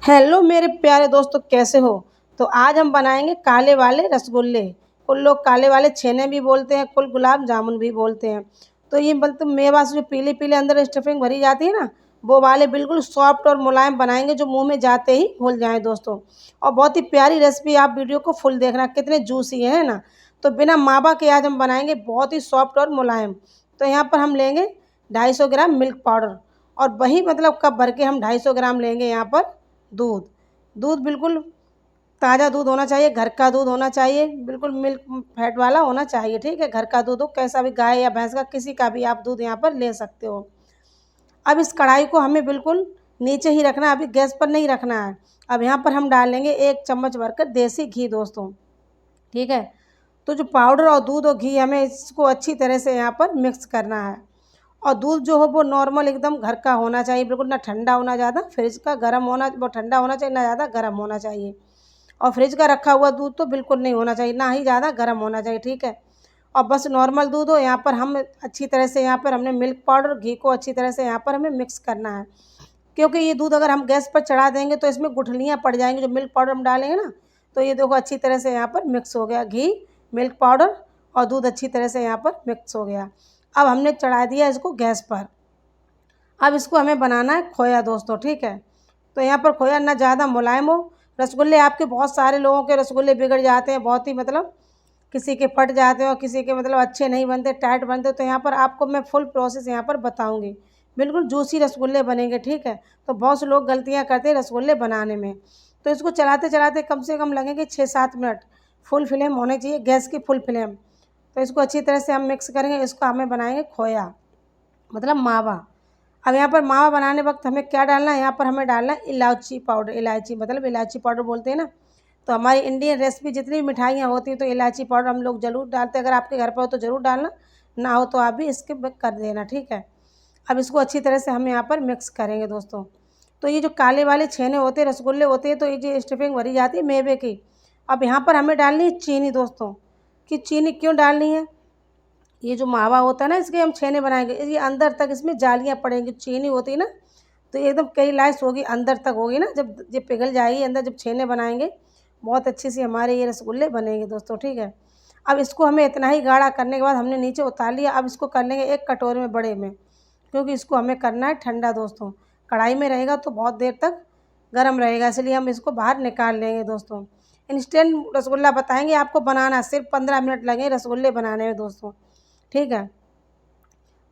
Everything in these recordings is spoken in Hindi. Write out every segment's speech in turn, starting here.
हेलो मेरे प्यारे दोस्तों, कैसे हो। तो आज हम बनाएंगे काले वाले रसगुल्ले। कुछ लोग काले वाले छेने भी बोलते हैं, कुछ गुलाब जामुन भी बोलते हैं। तो ये मतलब मेवा से जो पीले पीले अंदर स्टफिंग भरी जाती है ना, वो वाले बिल्कुल सॉफ्ट और मुलायम बनाएंगे जो मुंह में जाते ही घुल जाएं दोस्तों। और बहुत ही प्यारी रेसिपी, आप वीडियो को फुल देखना, कितने जूसी है ना। तो बिना मावा के आज हम बनाएंगे बहुत ही सॉफ्ट और मुलायम। तो यहाँ पर हम लेंगे 250 ग्राम मिल्क पाउडर। और वही मतलब कप भर के हम 250 ग्राम लेंगे यहाँ पर दूध। दूध बिल्कुल ताज़ा दूध होना चाहिए, घर का दूध होना चाहिए, बिल्कुल मिल्क फैट वाला होना चाहिए। ठीक है, घर का दूध हो, कैसा भी, गाय या भैंस का, किसी का भी आप दूध यहाँ पर ले सकते हो। अब इस कढ़ाई को हमें बिल्कुल नीचे ही रखना है, अभी गैस पर नहीं रखना है। अब यहाँ पर हम डालेंगे 1 चम्मच भरकर देसी घी दोस्तों। ठीक है, तो जो पाउडर और दूध और घी, हमें इसको अच्छी तरह से यहाँ पर मिक्स करना है। और दूध जो हो वो नॉर्मल एकदम घर का होना चाहिए, बिल्कुल ना ठंडा होना, ज़्यादा फ्रिज का गर्म होना, वो ठंडा होना चाहिए, ना ज़्यादा गर्म होना चाहिए। और फ्रिज का रखा हुआ दूध तो बिल्कुल नहीं होना चाहिए, ना ही ज़्यादा गर्म होना चाहिए। ठीक है, और बस नॉर्मल दूध हो। यहाँ पर हम अच्छी तरह से, यहाँ पर हमने मिल्क पाउडर घी को अच्छी तरह से यहाँ पर हमें मिक्स करना है। क्योंकि ये दूध अगर हम गैस पर चढ़ा देंगे तो इसमें गुठलियाँ पड़ जाएंगी, जो मिल्क पाउडर हम डालेंगे ना। तो ये देखो अच्छी तरह से यहाँ पर मिक्स हो गया, घी, मिल्क पाउडर और दूध अच्छी तरह से यहाँ पर मिक्स हो गया। अब हमने चढ़ा दिया इसको गैस पर। अब इसको हमें बनाना है खोया दोस्तों। ठीक है, तो यहाँ पर खोया ना ज़्यादा मुलायम हो। रसगुल्ले आपके, बहुत सारे लोगों के रसगुल्ले बिगड़ जाते हैं, बहुत ही मतलब किसी के फट जाते हैं और किसी के मतलब अच्छे नहीं बनते, टाइट बनते। तो यहाँ पर आपको मैं फुल प्रोसेस यहाँ पर बताऊँगी, बिल्कुल जूसी रसगुल्ले बनेंगे। ठीक है, तो बहुत से लोग गलतियाँ करते हैं रसगुल्ले बनाने में। तो इसको चलाते चलाते कम से कम लगेंगे 6-7 मिनट। फुल फ्लेम होनी चाहिए गैस की, फुल फ्लेम। तो इसको अच्छी तरह से हम मिक्स करेंगे, इसको हमें बनाएंगे खोया, मतलब मावा। अब यहाँ पर मावा बनाने वक्त हमें क्या डालना है, यहाँ पर हमें डालना है इलायची पाउडर। इलायची मतलब इलायची पाउडर बोलते हैं ना। तो हमारी इंडियन रेसिपी जितनी भी मिठाइयाँ होती हैं तो इलायची पाउडर हम लोग ज़रूर डालते हैं। अगर आपके घर पर हो तो ज़रूर डालना, ना हो तो आप भी स्किप कर देना। ठीक है, अब इसको अच्छी तरह से हम यहाँ पर मिक्स करेंगे दोस्तों। तो ये जो काले वाले छेने होते हैं, रसगुल्ले होते हैं, तो ये जो स्टफिंग भरी जाती है मेवे की। अब यहाँ पर हमें डालनी है चीनी दोस्तों। कि चीनी क्यों डालनी है, ये जो मावा होता है ना, इसके हम छेने बनाएंगे, ये अंदर तक इसमें जालियाँ पड़ेंगी। चीनी होती है ना, तो ये एकदम कई लाइस होगी, अंदर तक होगी ना, जब ये पिघल जाएगी अंदर, जब छेने बनाएंगे बहुत अच्छी सी हमारे ये रसगुल्ले बनेंगे दोस्तों। ठीक है, अब इसको हमें इतना ही गाढ़ा करने के बाद हमने नीचे उतार लिया। अब इसको कर लेंगे एक कटोरे में, बड़े में, क्योंकि इसको हमें करना है ठंडा दोस्तों। कढ़ाई में रहेगा तो बहुत देर तक गर्म रहेगा, इसलिए हम इसको बाहर निकाल लेंगे दोस्तों। इंस्टेंट रसगुल्ला बताएंगे आपको बनाना, सिर्फ 15 मिनट लगे रसगुल्ले बनाने में दोस्तों। ठीक है,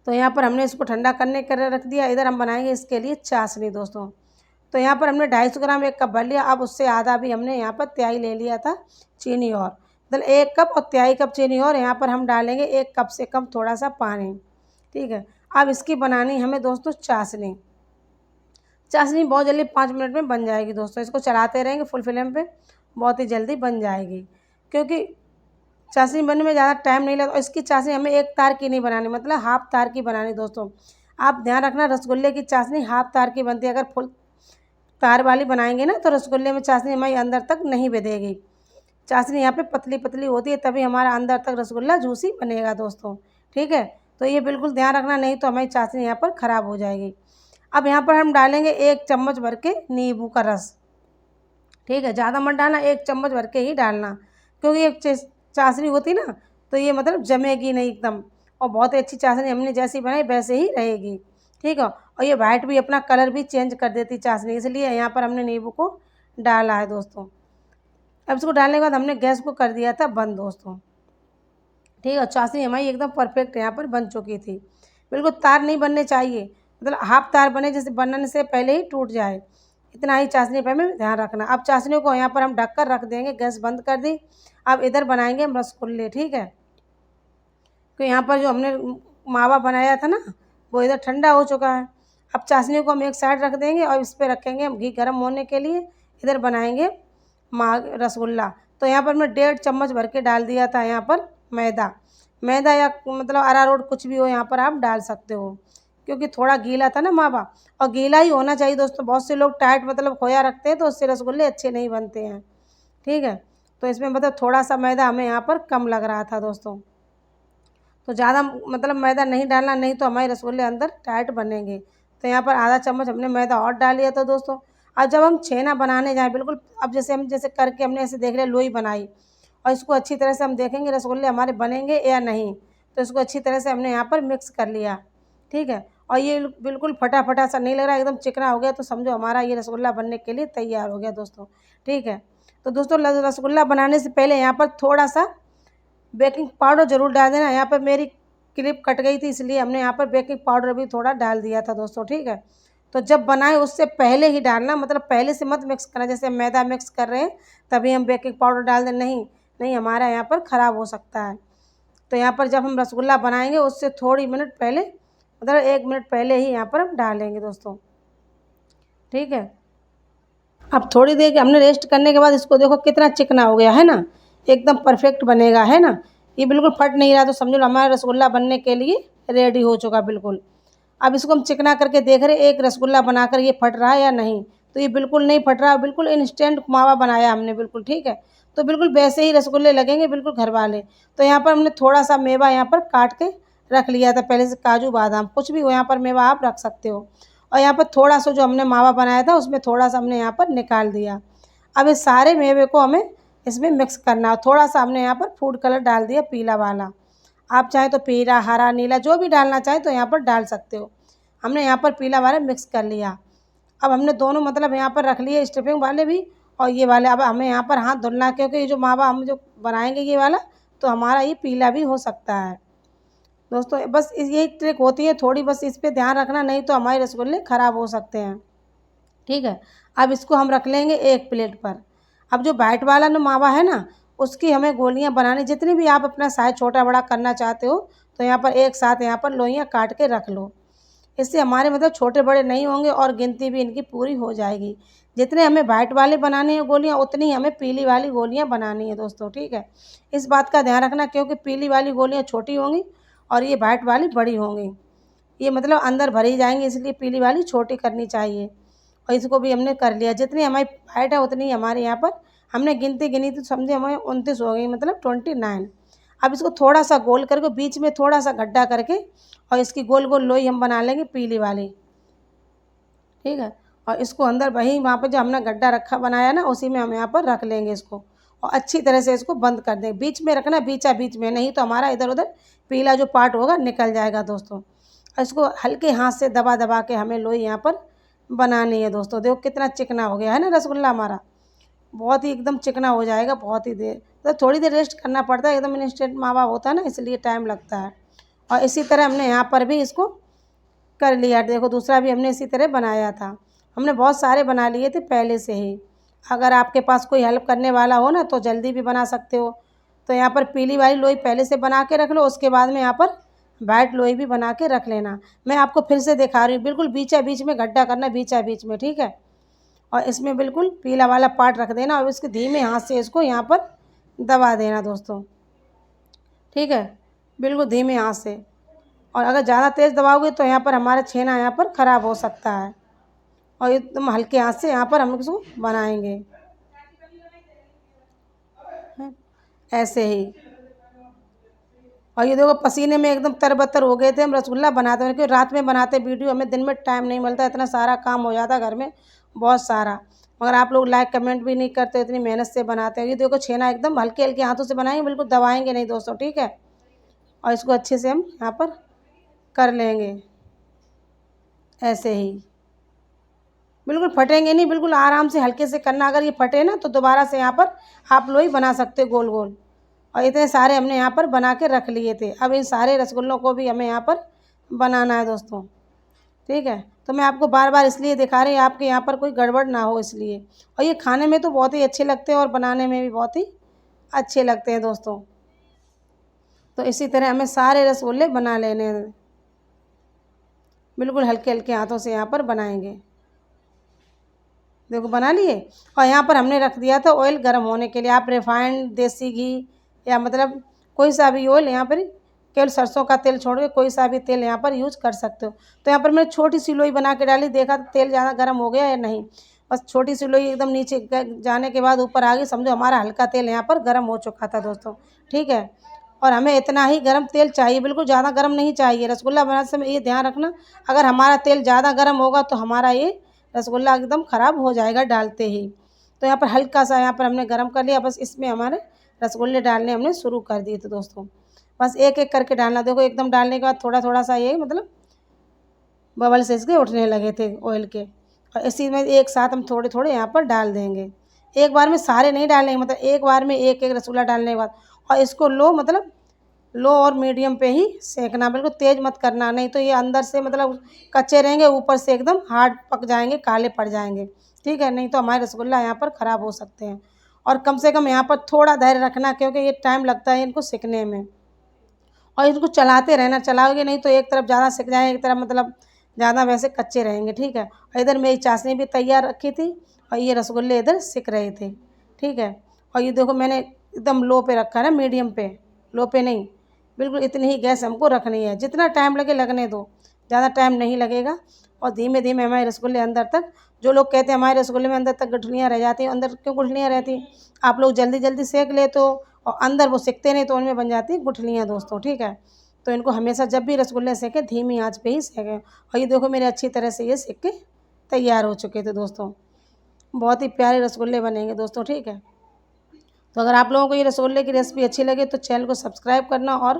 तो यहाँ पर हमने इसको ठंडा करने कर रख दिया। इधर हम बनाएंगे इसके लिए चाशनी दोस्तों। तो यहाँ पर हमने 250 ग्राम एक कप भर लिया। अब उससे आधा भी हमने यहाँ पर त्याई ले लिया था चीनी, और मतलब 1 कप और त्याई कप चीनी, और यहाँ पर हम डालेंगे 1 कप से कम थोड़ा सा पानी। ठीक है, अब इसकी बनानी हमें दोस्तों चाशनी। चाशनी बहुत जल्दी 5 मिनट में बन जाएगी दोस्तों। इसको चलाते रहेंगे फुल फ्लेम पे, बहुत ही जल्दी बन जाएगी। क्योंकि चाशनी बनने में ज़्यादा टाइम नहीं लगता। और इसकी चाशनी हमें 1 तार की नहीं बनानी, मतलब हाफ तार की बनानी दोस्तों। आप ध्यान रखना, रसगुल्ले की चाशनी हाफ तार की बनती है। अगर फुल तार वाली बनाएंगे ना तो रसगुल्ले में चाशनी हमारी अंदर तक नहीं बधेगी। चाशनी यहाँ पे पतली पतली होती है, तभी हमारा अंदर तक रसगुल्ला जूसी बनेगा दोस्तों। ठीक है, तो ये बिल्कुल ध्यान रखना, नहीं तो हमारी चाशनी यहाँ पर ख़राब हो जाएगी। अब यहाँ पर हम डालेंगे 1 चम्मच भर के नींबू का रस। ठीक है, ज़्यादा मत डालना, 1 चम्मच भर के ही डालना। क्योंकि एक चाशनी होती ना, तो ये मतलब जमेगी नहीं एकदम। और बहुत ही अच्छी चाशनी हमने जैसी बनाई वैसे ही रहेगी। ठीक है, और ये वाइट भी अपना कलर भी चेंज कर देती चाशनी, इसलिए यहाँ पर हमने नींबू को डाला है दोस्तों। अब इसको डालने के बाद हमने गैस को कर दिया था बंद दोस्तों। ठीक है, चाशनी हमारी एकदम परफेक्ट यहाँ पर बन चुकी थी। बिल्कुल तार नहीं बनने चाहिए, मतलब हाफ तार बने, जैसे बनने से पहले ही टूट जाए, इतना ही चाशनी पे हमें ध्यान रखना। अब चाशनी को यहाँ पर हम ढक कर रख देंगे, गैस बंद कर दी। अब इधर बनाएंगे हम रसगुल्ले। ठीक है, तो यहाँ पर जो हमने मावा बनाया था ना, वो इधर ठंडा हो चुका है। अब चाशनी को हम एक साइड रख देंगे और इस पर रखेंगे हम घी गर्म होने के लिए। इधर बनाएंगे रसगुल्ला। तो यहाँ पर मैं 1.5 चम्मच भर के डाल दिया था यहाँ पर मैदा। मैदा या मतलब अरारोट, कुछ भी हो यहाँ पर आप डाल सकते हो, क्योंकि थोड़ा गीला था ना मावा, और गीला ही होना चाहिए दोस्तों। बहुत से लोग टाइट मतलब खोया रखते हैं तो उससे रसगुल्ले अच्छे नहीं बनते हैं। ठीक है, तो इसमें मतलब थोड़ा सा मैदा हमें यहाँ पर कम लग रहा था दोस्तों। तो ज़्यादा मतलब मैदा नहीं डालना, नहीं तो हमारे रसगुल्ले अंदर टाइट बनेंगे। तो यहाँ पर आधा चम्मच हमने मैदा और डाल लिया था दोस्तों। और जब हम छेना बनाने जाएँ बिल्कुल, अब जैसे हम जैसे करके हमने ऐसे देख लिया लोई बनाई और इसको अच्छी तरह से हम देखेंगे रसगुल्ले हमारे बनेंगे या नहीं। तो इसको अच्छी तरह से हमने यहाँ पर मिक्स कर लिया, ठीक है। और ये बिल्कुल फटा-फटा सा नहीं लग रहा है, एकदम चिकना हो गया, तो समझो हमारा ये रसगुल्ला बनने के लिए तैयार हो गया दोस्तों, ठीक है। तो दोस्तों रसगुल्ला बनाने से पहले यहाँ पर थोड़ा-सा बेकिंग पाउडर ज़रूर डाल देना। यहाँ पर मेरी क्लिप कट गई थी, इसलिए हमने यहाँ पर बेकिंग पाउडर भी थोड़ा डाल दिया था दोस्तों, ठीक है। तो जब बनाएँ उससे पहले ही डालना, मतलब पहले से मत मिक्स करना। जैसे हम मैदा मिक्स कर रहे हैं तभी हम बेकिंग पाउडर डाल दें, नहीं, नहीं हमारा यहाँ पर ख़राब हो सकता है। तो यहाँ पर जब हम रसगुल्ला बनाएँगे उससे थोड़ी मिनट पहले, मतलब 1 मिनट पहले ही यहाँ पर हम डालेंगे दोस्तों, ठीक है। अब थोड़ी देर के हमने रेस्ट करने के बाद इसको देखो कितना चिकना हो गया है ना, एकदम परफेक्ट बनेगा, है ना। ये बिल्कुल फट नहीं रहा, तो समझ लो हमारा रसगुल्ला बनने के लिए रेडी हो चुका बिल्कुल। अब इसको हम चिकना करके देख रहे हैं एक रसगुल्ला बनाकर ये फट रहा है या नहीं। तो ये बिल्कुल नहीं फट रहा, बिल्कुल इंस्टेंट मावा बनाया हमने बिल्कुल, ठीक है। तो बिल्कुल वैसे ही रसगुल्ले लगेंगे बिल्कुल घर वाले। तो यहाँ पर हमने थोड़ा-सा मेवा यहाँ पर काट के रख लिया था पहले से, काजू बादाम कुछ भी हो यहाँ पर मेवा आप रख सकते हो। और यहाँ पर थोड़ा-सा जो हमने मावा बनाया था उसमें थोड़ा-सा हमने यहाँ पर निकाल दिया। अब इस सारे मेवे को हमें इसमें मिक्स करना है। थोड़ा-सा हमने यहाँ पर फूड कलर डाल दिया पीला वाला। आप चाहें तो पीला, हरा, नीला जो भी डालना चाहें तो यहाँ पर डाल सकते हो। हमने यहाँ पर पीला वाला मिक्स कर लिया। अब हमने दोनों मतलब यहाँ पर रख लिए स्टफिंग वाले भी और ये वाले। अब हमें यहाँ पर हाथ धुलना है, क्योंकि ये जो मावा हम जो बनाएँगे ये वाला, तो हमारा ये पीला भी हो सकता है। दोस्तों बस यही ट्रिक होती है थोड़ी, बस इस पे ध्यान रखना, नहीं तो हमारे रसगुल्ले ख़राब हो सकते हैं, ठीक है। अब इसको हम रख लेंगे एक प्लेट पर। अब जो व्हाइट वाला ना मावा है ना, उसकी हमें गोलियाँ बनानी, जितनी भी आप अपना साइज़ छोटा बड़ा करना चाहते हो, तो यहाँ पर एक साथ यहाँ पर लोइयाँ काट के रख लो। इससे हमारे मतलब छोटे बड़े नहीं होंगे और गिनती भी इनकी पूरी हो जाएगी। जितने हमें व्हाइट वाले बनाने हैं गोलियाँ, उतनी हमें पीली वाली गोलियाँ बनानी है दोस्तों, ठीक है। इस बात का ध्यान रखना, क्योंकि पीली वाली गोलियाँ छोटी होंगी और ये व्हाइट वाली बड़ी होंगी। ये मतलब अंदर भरी जाएँगी, इसलिए पीली वाली छोटी करनी चाहिए। और इसको भी हमने कर लिया। जितनी हमारी हाइट है उतनी हमारे यहाँ पर हमने गिनती गिनी तो समझे हमें 29 हो गई, मतलब 29। अब इसको थोड़ा-सा गोल करके बीच में थोड़ा-सा गड्ढा करके और इसकी गोल-गोल लोई हम बना लेंगे पीली वाली, ठीक है। और इसको अंदर वहीं वहाँ पे जो हमने गड्ढा रखा बनाया ना, उसी में हम यहाँ पर रख लेंगे इसको और अच्छी तरह से इसको बंद कर देंगे। बीच में रखना, बीचा-बीच में, नहीं तो हमारा इधर-उधर पीला जो पार्ट होगा निकल जाएगा दोस्तों। और इसको हल्के हाथ से दबा-दबा के हमें लोई यहाँ पर बनानी है दोस्तों। देखो कितना चिकना हो गया है ना रसगुल्ला हमारा, बहुत ही एकदम चिकना हो जाएगा बहुत ही देर, तो थोड़ी देर रेस्ट करना पड़ता है, एकदम इंस्टेंट मावा होता है ना, इसलिए टाइम लगता है। और इसी तरह हमने यहाँ पर भी इसको कर लिया। देखो दूसरा भी हमने इसी तरह बनाया था। हमने बहुत सारे बना लिए थे पहले से ही। अगर आपके पास कोई हेल्प करने वाला हो ना तो जल्दी भी बना सकते हो। तो यहाँ पर पीली वाली लोई पहले से बना के रख लो, उसके बाद में यहाँ पर व्हाइट लोई भी बना के रख लेना। मैं आपको फिर से दिखा रही हूँ, बिल्कुल बीचा-बीच में गड्ढा करना, बीचा-बीच में, ठीक है। और इसमें बिल्कुल पीला वाला पार्ट रख देना और इसके धीमे हाथ से इसको यहाँ पर दबा देना दोस्तों, ठीक है, बिल्कुल धीमे हाथ से। और अगर ज़्यादा तेज़ दबाओगे तो यहाँ पर हमारा छेना यहाँ पर ख़राब हो सकता है। और एकदम हल्के हाथ से यहाँ पर हम इसको बनाएंगे, हैं, ऐसे ही। और ये देखो पसीने में एकदम तरबतर हो गए थे हम रसगुल्ला बनाते हुए, क्योंकि रात में बनाते वीडियो, हमें दिन में टाइम नहीं मिलता, इतना सारा काम हो जाता घर में, बहुत सारा। मगर आप लोग लाइक कमेंट भी नहीं करते, इतनी मेहनत से बनाते हो। ये देखो छेना एकदम हल्के हल्के हाथों से बनाएंगे, बिल्कुल दबाएंगे नहीं दोस्तों, ठीक है। और इसको अच्छे से हम यहाँ पर कर लेंगे ऐसे ही, बिल्कुल फटेंगे नहीं, बिल्कुल आराम से हल्के से करना। अगर ये फटे ना तो दोबारा से यहाँ पर आप लोई बना सकते हो गोल गोल। और इतने सारे हमने यहाँ पर बना के रख लिए थे। अब इन सारे रसगुल्लों को भी हमें यहाँ पर बनाना है दोस्तों, ठीक है। तो मैं आपको बार बार इसलिए दिखा रही हूँ, आपके यहाँ पर कोई गड़बड़ ना हो इसलिए। और ये खाने में तो बहुत ही अच्छे लगते हैं और बनाने में भी बहुत ही अच्छे लगते हैं दोस्तों। तो इसी तरह हमें सारे रसगुल्ले बना लेने हैं, बिल्कुल हल्के हल्के हाथों से यहाँ पर बनाएंगे। देखो बना लिए। और यहाँ पर हमने रख दिया था ऑयल गर्म होने के लिए। आप रिफाइंड, देसी घी या मतलब कोई सा भी ऑयल, यहाँ पर केवल सरसों का तेल छोड़ के कोई सा भी तेल यहाँ पर यूज़ कर सकते हो। तो यहाँ पर मैंने छोटी सी लोई बना के डाली, देखा तेल ज़्यादा गर्म हो गया या नहीं। बस छोटी सी लोई एकदम नीचे जाने के बाद ऊपर आ गई, समझो हमारा हल्का तेल यहाँ पर गर्म हो चुका था दोस्तों, ठीक है। और हमें इतना ही गर्म तेल चाहिए, बिल्कुल ज़्यादा गर्म नहीं चाहिए। रसगुल्ला बनाते समय ये ध्यान रखना, अगर हमारा तेल ज़्यादा गर्म होगा तो हमारा ये रसगुल्ला एकदम ख़राब हो जाएगा डालते ही। तो यहाँ पर हल्का सा यहाँ पर हमने गरम कर लिया, बस इसमें हमारे रसगुल्ले डालने हमने शुरू कर दिए थे दोस्तों। बस एक-एक करके डालना, देखो एकदम डालने के बाद थोड़ा-थोड़ा सा ये मतलब बबल्स इसके उठने लगे थे ऑयल के, और इसी में एक साथ हम थोड़े-थोड़े यहाँ पर डाल देंगे। एक बार में सारे नहीं डालेंगे, मतलब एक बार में एक-एक रसगुल्ला डालने के बाद, और इसको लो और मीडियम पे ही सेंकना, बिल्कुल तेज़ मत करना, नहीं तो ये अंदर से मतलब कच्चे रहेंगे, ऊपर से एकदम हार्ड पक जाएँगे, काले पड़ जाएँगे, ठीक है? नहीं तो हमारे रसगुल्ला यहाँ पर ख़राब हो सकते हैं। और कम से कम यहाँ पर थोड़ा धैर्य रखना, क्योंकि ये टाइम लगता है इनको सिकने में, और इनको चलाते रहना, चलाओगे नहीं तो एक तरफ ज़्यादा सिक जाएँ, एक तरफ मतलब ज़्यादा वैसे कच्चे रहेंगे, ठीक है? और इधर मेरी चाशनी भी तैयार रखी थी, और ये रसगुल्ले इधर सिक रहे थे, ठीक है? और ये देखो मैंने एकदम लो पे रखा है ना, मीडियम पे, लो पे नहीं, बिल्कुल इतनी ही गैस हमको रखनी है, जितना टाइम लगे लगने दो, ज़्यादा टाइम नहीं लगेगा। और धीमे-धीमे हमारे रसगुल्ले अंदर तक, जो लोग कहते हैं हमारे रसगुल्ले में अंदर तक गुठलियाँ रह जाती हैं, अंदर क्यों गुठलियाँ रहती हैं? आप लोग जल्दी-जल्दी सेंक लेते हो और अंदर वो सिकते नहीं, तो उनमें बन जाती हैं गुठलियाँ दोस्तों, ठीक है? तो इनको हमेशा जब भी रसगुल्ले सेंकें धीमी आँच पे ही सेंकें। और ये देखो मेरे अच्छी तरह से ये सिक के तैयार हो चुके थे दोस्तों। बहुत ही प्यारे रसगुल्ले बनेंगे दोस्तों, ठीक है? तो अगर आप लोगों को ये रसगुल्ले की रेसिपी अच्छी लगे तो चैनल को सब्सक्राइब करना और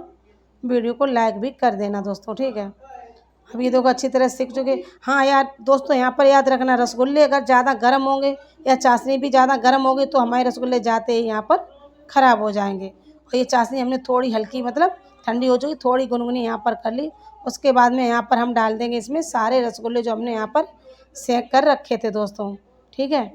वीडियो को लाइक भी कर देना दोस्तों, ठीक है? अब ये देखो अच्छी तरह सीख चुके। हाँ यार दोस्तों, यहाँ पर याद रखना, रसगुल्ले अगर ज़्यादा गर्म होंगे या चाशनी भी ज़्यादा गर्म होगी तो हमारे रसगुल्ले जाते ही यहाँ पर ख़राब हो जाएंगे। और ये चाशनी हमने थोड़ी हल्की मतलब ठंडी हो चुकी, थोड़ी गुनगुनी यहाँ पर कर ली। उसके बाद में यहाँ पर हम डाल देंगे इसमें सारे रसगुल्ले जो हमने यहाँ पर सेंक कर रखे थे दोस्तों, ठीक है?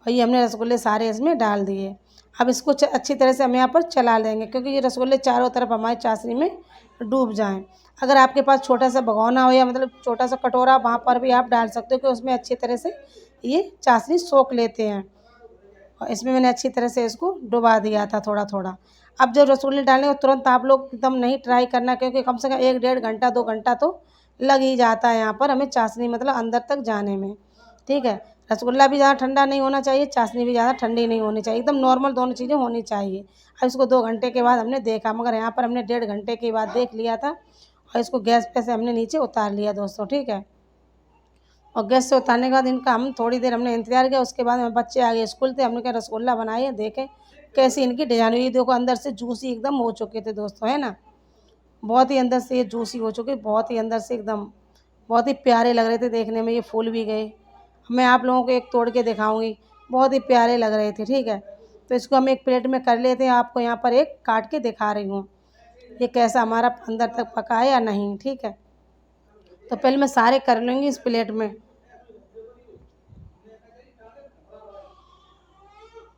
और ये हमने रसगुल्ले सारे इसमें डाल दिए। अब इसको अच्छी तरह से हम यहाँ पर चला लेंगे, क्योंकि ये रसगुल्ले चारों तरफ हमारी चाशनी में डूब जाएँ। अगर आपके पास छोटा सा भगोना हो या मतलब छोटा सा कटोरा, वहाँ पर भी आप डाल सकते हो कि उसमें अच्छी तरह से ये चाशनी सोख लेते हैं। और इसमें मैंने अच्छी तरह से इसको डुबा दिया था थोड़ा-थोड़ा। अब जब रसगुल्ले डालने को तुरंत आप लोग एकदम नहीं ट्राई करना, क्योंकि कम से कम 1 डेढ़ घंटा 2 घंटा तो लग ही जाता है यहाँ पर हमें चाशनी मतलब अंदर तक जाने में, ठीक है? रसगुल्ला भी ज़्यादा ठंडा नहीं होना चाहिए, चाशनी भी ज़्यादा ठंडी नहीं होनी चाहिए, एकदम नॉर्मल दोनों चीज़ें होनी चाहिए। अब इसको 2 घंटे के बाद हमने देखा, मगर यहाँ पर हमने डेढ़ घंटे के बाद देख लिया था, और इसको गैस पे से हमने नीचे उतार लिया दोस्तों, ठीक है? और गैस से उतारने के बाद इनका हम थोड़ी देर हमने इंतज़ार किया। उसके बाद में बच्चे आ गए स्कूल से, हमने कहा रसगुल्ला बनाए, देखें कैसी इनकी डिज़ाइन हुई। देखो अंदर से जूसी एकदम हो चुके थे दोस्तों, है ना? बहुत ही अंदर से ये जूसी हो चुके, बहुत ही अंदर से एकदम बहुत ही प्यारे लग रहे थे देखने में, ये फूल भी गए। मैं आप लोगों को एक तोड़ के दिखाऊँगी, बहुत ही प्यारे लग रहे थे, ठीक है? तो इसको हम एक प्लेट में कर लेते हैं, आपको यहाँ पर एक काट के दिखा रही हूँ, ये कैसा हमारा अंदर तक पका है या नहीं, ठीक है? तो पहले मैं सारे कर लूँगी इस प्लेट में,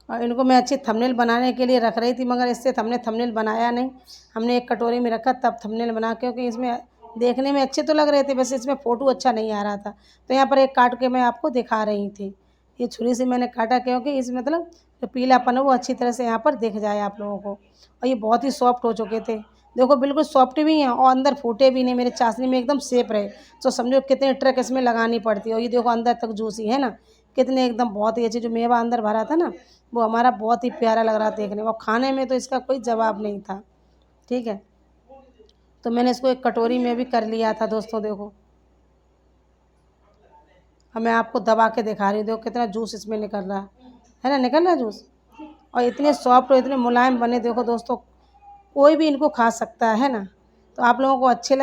और इनको मैं अच्छी थंबनेल बनाने के लिए रख रही थी, मगर इससे हमने थंबनेल बनाया नहीं। हमने एक कटोरी में रखा तब थंबनेल बना, क्योंकि इसमें देखने में अच्छे तो लग रहे थे, बस इसमें फ़ोटो अच्छा नहीं आ रहा था। तो यहाँ पर एक काट के मैं आपको दिखा रही थी। ये छुरी से मैंने काटा, क्योंकि इस मतलब जो पीलापन है वो अच्छी तरह से यहाँ पर दिख जाए आप लोगों को। और ये बहुत ही सॉफ्ट हो चुके थे। देखो बिल्कुल सॉफ्ट भी हैं और अंदर फूटे भी नहीं, मेरे चाशनी में एकदम सेफ रहे। तो समझो कितनी ट्रिक इसमें लगानी पड़ती है। और ये देखो अंदर तक जूसी है ना, कितने एकदम बहुत ही अच्छे, जो मेवा अंदर भरा था ना, वो हमारा बहुत ही प्यारा लग रहा था देखने में, और खाने में तो इसका कोई जवाब नहीं था, ठीक है? तो मैंने इसको एक कटोरी में भी कर लिया था दोस्तों, देखो। अब मैं आपको दबा के दिखा रही हूँ, देखो कितना जूस इसमें निकल रहा है ना, निकल रहा है जूस। और इतने सॉफ्ट और इतने मुलायम बने, देखो दोस्तों, कोई भी इनको खा सकता है ना। तो आप लोगों को अच्छे लगे